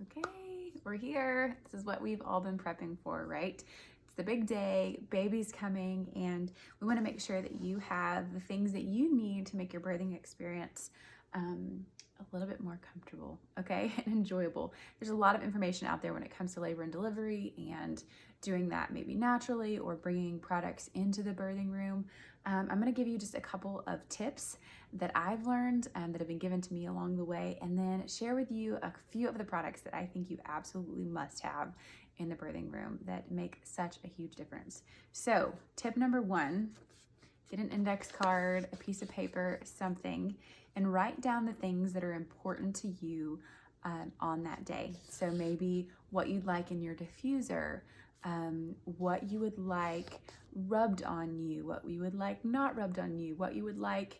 Okay, we're here. This is what we've all been prepping for, right? It's the big day, baby's coming, and we want to make sure that you have the things that you need to make your birthing experience a little bit more comfortable, okay, and enjoyable. There's a lot of information out there when it comes to labor and delivery and doing that maybe naturally or bringing products into the birthing room. I'm going to give you just a couple of tips that I've learned that have been given to me along the way, and then share with you a few of the products that I think you absolutely must have in the birthing room that make such a huge difference. So, tip number one, get an index card, a piece of paper, something, and write down the things that are important to you on that day. So maybe what you'd like in your diffuser, what you would like rubbed on you, what you would like not rubbed on you, what you would like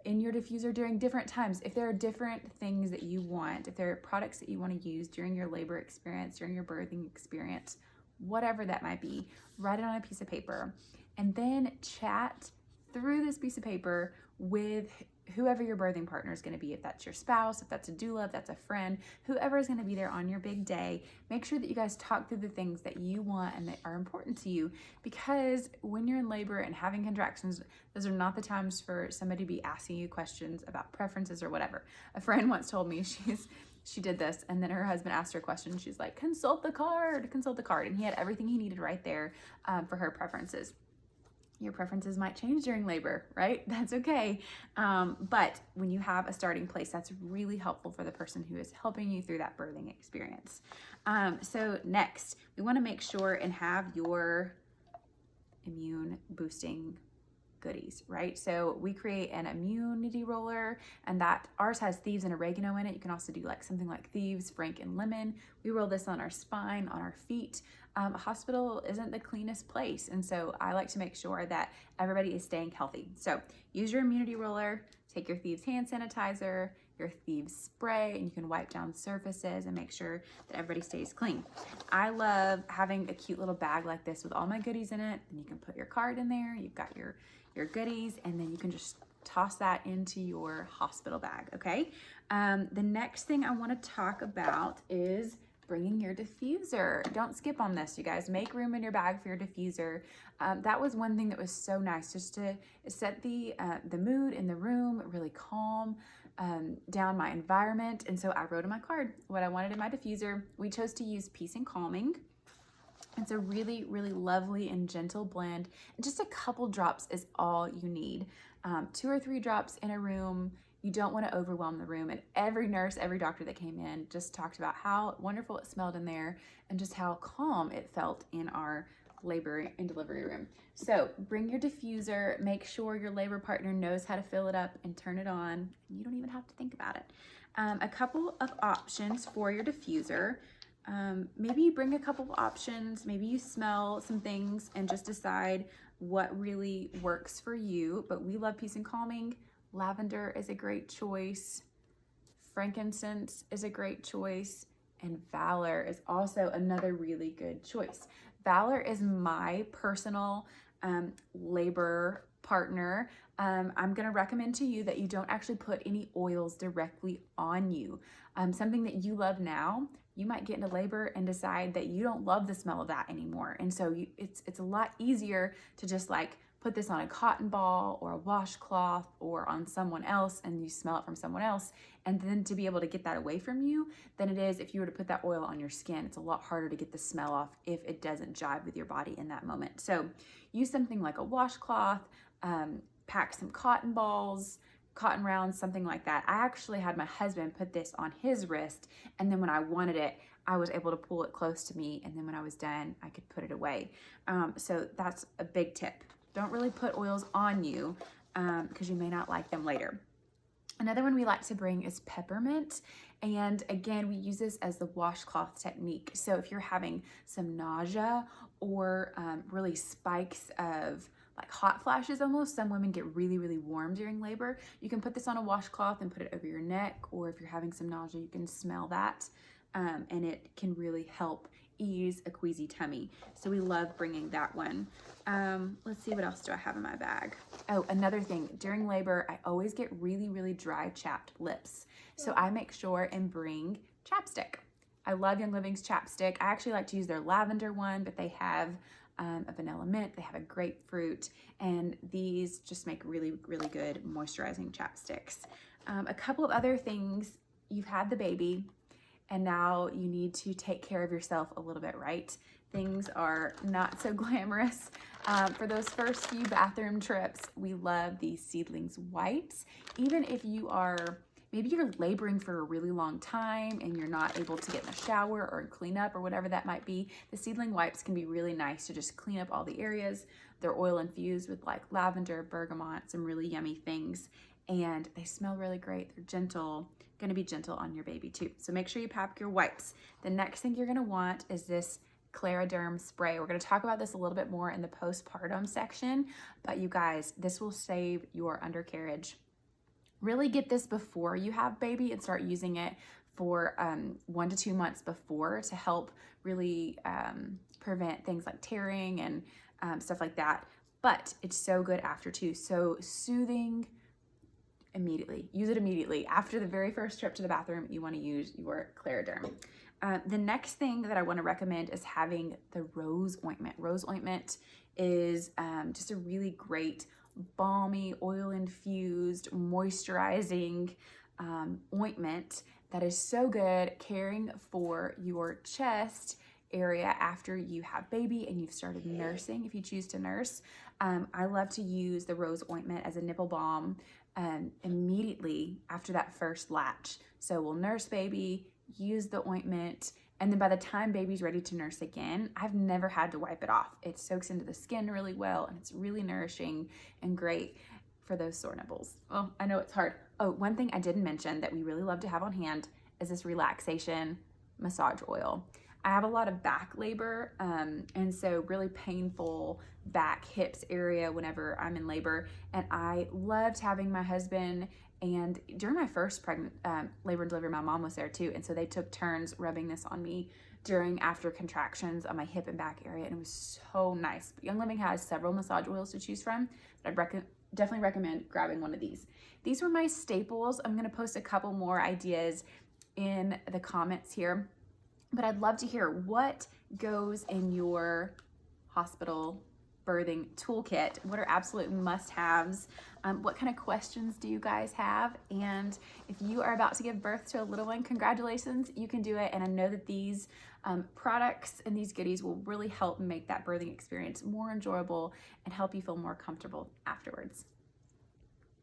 in your diffuser during different times. If there are different things that you want, if there are products that you want to use during your labor experience, during your birthing experience, whatever that might be, write it on a piece of paper and then chat through this piece of paper with whoever your birthing partner is going to be. If that's your spouse, if that's a doula, if that's a friend, whoever is going to be there on your big day, make sure that you guys talk through the things that you want and that are important to you, because when you're in labor and having contractions, those are not the times for somebody to be asking you questions about preferences or whatever. A friend once told me she did this, and then her husband asked her a question. She's like, consult the card, and he had everything he needed right there for her preferences. Your preferences might change during labor, right? That's okay. But when you have a starting place, that's really helpful for the person who is helping you through that birthing experience. So next, we want to make sure and have your immune boosting goodies, right? So we create an immunity roller, and that ours has thieves and oregano in it. You can also do like something like thieves, frank, and lemon. We roll this on our spine, on our feet. A hospital isn't the cleanest place, and so I like to make sure that everybody is staying healthy. So use your immunity roller, take your thieves hand sanitizer, your thieves spray, and you can wipe down surfaces and make sure that everybody stays clean. I love having a cute little bag like this with all my goodies in it. And you can put your card in there, you've got your goodies, and then you can just toss that into your hospital bag, okay? The next thing I want to talk about is bringing your diffuser. Don't skip on this, you guys. Make room in your bag for your diffuser. That was one thing that was so nice, just to set the mood in the room, really calm down my environment. And so I wrote in my card what I wanted in my diffuser. We chose to use Peace and Calming. It's a really, really lovely and gentle blend. And just a couple drops is all you need. 2 or 3 drops in a room. You don't want to overwhelm the room. And every nurse, every doctor that came in just talked about how wonderful it smelled in there and just how calm it felt in our labor and delivery room. So bring your diffuser, make sure your labor partner knows how to fill it up and turn it on. You don't even have to think about it. A couple of options for your diffuser. Maybe you bring a couple of options, maybe you smell some things and just decide what really works for you. But we love Peace and Calming. Lavender is a great choice. Frankincense is a great choice. And Valor is also another really good choice. Valor is my personal labor partner. I'm going to recommend to you that you don't actually put any oils directly on you. Something that you love now, you might get into labor and decide that you don't love the smell of that anymore. And so it's a lot easier to just like put this on a cotton ball or a washcloth or on someone else, and you smell it from someone else, and then to be able to get that away from you than it is if you were to put that oil on your skin. It's a lot harder to get the smell off if it doesn't jive with your body in that moment. So use something like a washcloth, pack some cotton balls, cotton rounds, something like that. I actually had my husband put this on his wrist, and then when I wanted it, I was able to pull it close to me, and then when I was done, I could put it away. So that's a big tip. Don't really put oils on you because you may not like them later. Another one we like to bring is peppermint. And again, we use this as the washcloth technique. So if you're having some nausea or really spikes of like hot flashes almost, some women get really, really warm during labor, you can put this on a washcloth and put it over your neck, or if you're having some nausea, you can smell that. And it can really help ease a queasy tummy. So we love bringing that one. Let's see, what else do I have in my bag? Oh, another thing, during labor, I always get really, really dry, chapped lips. So I make sure and bring chapstick. I love Young Living's chapstick. I actually like to use their lavender one, but they have a vanilla mint, they have a grapefruit, and these just make really, really good moisturizing chapsticks. A couple of other things, you've had the baby, and now you need to take care of yourself a little bit, right? Things are not so glamorous. For those first few bathroom trips, we love these Seedlings wipes. Even if you are, maybe you're laboring for a really long time and you're not able to get in the shower or clean up or whatever that might be, the Seedling wipes can be really nice to just clean up all the areas. They're oil infused with like lavender, bergamot, some really yummy things, and they smell really great. They're gentle, gonna be gentle on your baby too. So make sure you pack your wipes. The next thing you're gonna want is this Clariderm spray. We're gonna talk about this a little bit more in the postpartum section, but you guys, this will save your undercarriage. Really get this before you have baby and start using it for 1 to 2 months before to help really prevent things like tearing and stuff like that. But it's so good after too. So soothing immediately. Use it immediately. After the very first trip to the bathroom, you want to use your Clariderm. The next thing that I want to recommend is having the rose ointment. Rose ointment is just a really great balmy, oil-infused, moisturizing ointment that is so good caring for your chest area after you have baby and you've started nursing, if you choose to nurse. I love to use the rose ointment as a nipple balm immediately after that first latch. So we'll nurse baby, use the ointment, and then by the time baby's ready to nurse again, I've never had to wipe it off. It soaks into the skin really well, and it's really nourishing and great for those sore nipples. Oh, I know it's hard. Oh, one thing I didn't mention that we really love to have on hand is this relaxation massage oil. I have a lot of back labor, and so really painful back, hips area whenever I'm in labor. And I loved having my husband, and during my first labor and delivery, my mom was there too. And so they took turns rubbing this on me after contractions on my hip and back area. And it was so nice. Young Living has several massage oils to choose from, but I'd definitely recommend grabbing one of these. These were my staples. I'm gonna post a couple more ideas in the comments here. But I'd love to hear what goes in your hospital birthing toolkit. What are absolute must-haves? What kind of questions do you guys have? And if you are about to give birth to a little one, congratulations, you can do it. And I know that these products and these goodies will really help make that birthing experience more enjoyable and help you feel more comfortable afterwards.